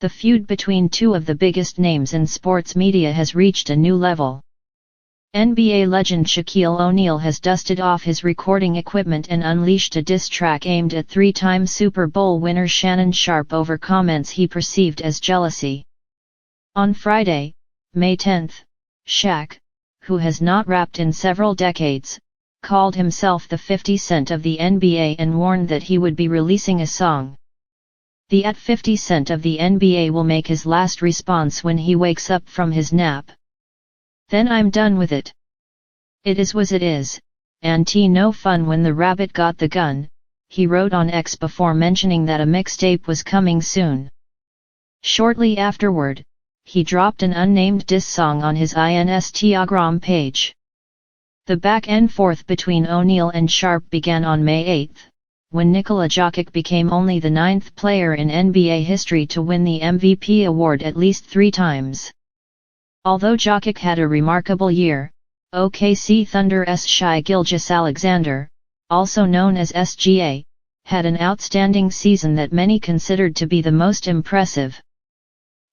The feud between two of the biggest names in sports media has reached a new level. NBA legend Shaquille O'Neal has dusted off his recording equipment and unleashed a diss track aimed at three-time Super Bowl winner Shannon Sharpe over comments he perceived as jealousy. On Friday, May 10, Shaq, who has not rapped in several decades, called himself the 50 Cent of the NBA and warned that he would be releasing a song. The 50 Cent of the NBA will make his last response when he wakes up from his nap. Then I'm done with it. It is was it is, and no fun when the rabbit got the gun, he wrote on X before mentioning that a mixtape was coming soon. Shortly afterward, he dropped an unnamed diss song on his Instagram page. The back and forth between O'Neal and Sharpe began on May 8, when Nikola Jokic became only the 9th player in NBA history to win the MVP award at least 3 times. Although Jokic had a remarkable year, OKC Thunder's Shai Gilgeous-Alexander, also known as SGA, had an outstanding season that many considered to be the most impressive.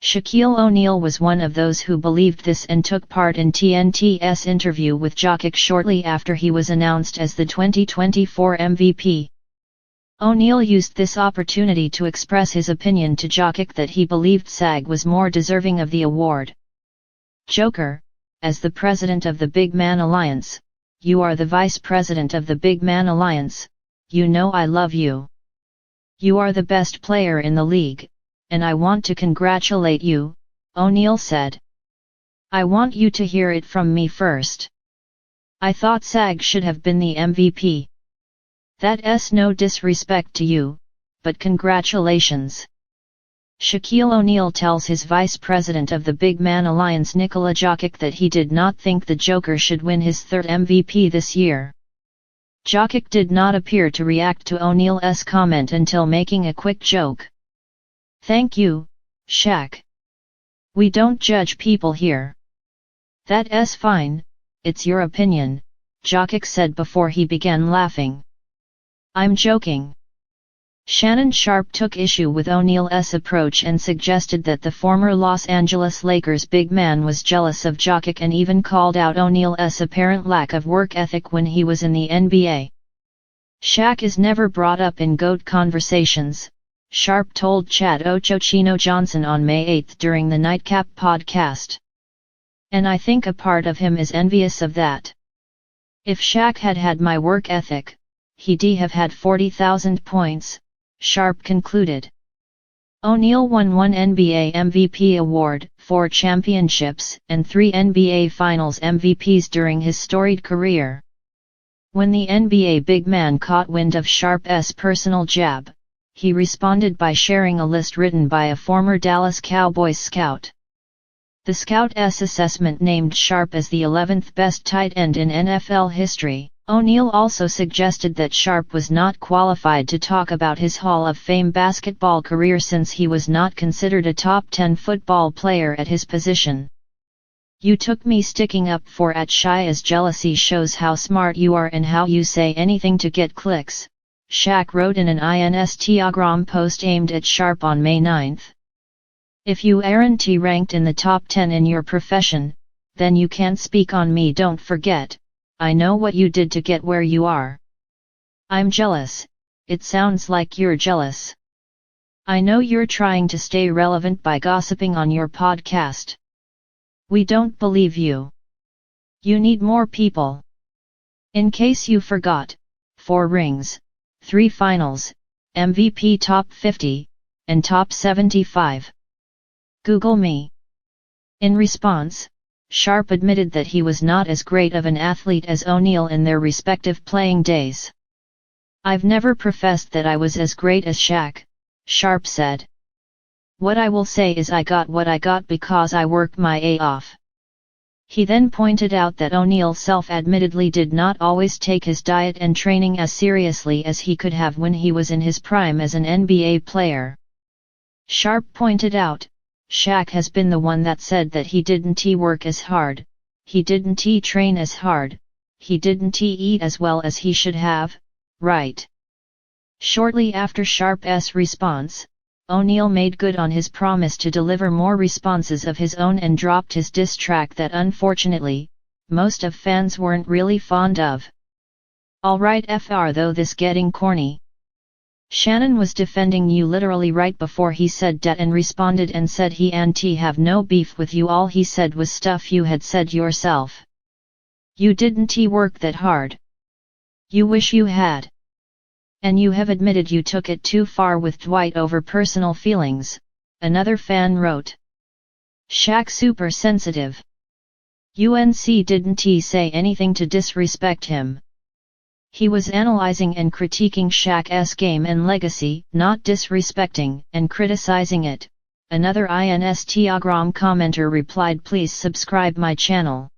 Shaquille O'Neal was one of those who believed this and took part in TNT's interview with Jokic shortly after he was announced as the 2024 MVP. O'Neal used this opportunity to express his opinion to Jokic that he believed SAG was more deserving of the award. Joker, as the president of the Big Man Alliance, you are the vice president of the Big Man Alliance, you know I love you. You are the best player in the league, and I want to congratulate you, O'Neal said. I want you to hear it from me first. I thought SAG should have been the MVP. That's no disrespect to you, but congratulations. Shaquille O'Neal tells his vice president of the Big Man Alliance Nikola Jokic that he did not think the Joker should win his 3rd MVP this year. Jokic did not appear to react to O'Neal's comment until making a quick joke. Thank you, Shaq. We don't judge people here. That's fine, it's your opinion, Jokic said before he began laughing. I'm joking. Shannon Sharpe took issue with O'Neal's approach and suggested that the former Los Angeles Lakers big man was jealous of Jokic and even called out O'Neal's apparent lack of work ethic when he was in the NBA. Shaq is never brought up in GOAT conversations, Sharpe told Chad Ochocinco Johnson on May 8 during the Nightcap podcast. And I think a part of him is envious of that. If Shaq had had my work ethic, he'd have had 40,000 points, Sharpe concluded. O'Neal won 1 NBA MVP award, 4 championships, and 3 NBA Finals MVPs during his storied career. When the NBA big man caught wind of Sharpe's personal jab, he responded by sharing a list written by a former Dallas Cowboys scout. The scout's assessment named Sharpe as the 11th best tight end in NFL history. O'Neal also suggested that Sharpe was not qualified to talk about his Hall of Fame basketball career since he was not considered a top 10 football player at his position. You took me sticking up for Shai as jealousy shows how smart you are and how you say anything to get clicks, Shaq wrote in an Instagram post aimed at Sharpe on May 9. If you aren't ranked in the top 10 in your profession, then you can't speak on me. Don't forget, I know what you did to get where you are. I'm jealous, it sounds like you're jealous. I know you're trying to stay relevant by gossiping on your podcast. We don't believe you. You need more people. In case you forgot, 4 rings, 3 finals, MVP top 50, and top 75. Google me. In response, Sharpe admitted that he was not as great of an athlete as O'Neal in their respective playing days. I've never professed that I was as great as Shaq, Sharpe said. What I will say is I got what I got because I worked my A off. He then pointed out that O'Neal self-admittedly did not always take his diet and training as seriously as he could have when he was in his prime as an NBA player. Sharpe pointed out, Shaq has been the one that said that he didn't work as hard, he didn't train as hard, he didn't eat as well as he should have, right? Shortly after Sharpe's response, O'Neal made good on his promise to deliver more responses of his own and dropped his diss track that unfortunately, most of fans weren't really fond of. Alright fr though this getting corny. Shannon was defending you literally right before he said that and responded and said he and T have no beef with you, all he said was stuff you had said yourself. You didn't work that hard. You wish you had. And you have admitted you took it too far with Dwight over personal feelings, another fan wrote. Shaq super sensitive. UNC didn't say anything to disrespect him. He was analyzing and critiquing Shaq's game and legacy, not disrespecting and criticizing it. Another Instagram commenter replied, please subscribe my channel.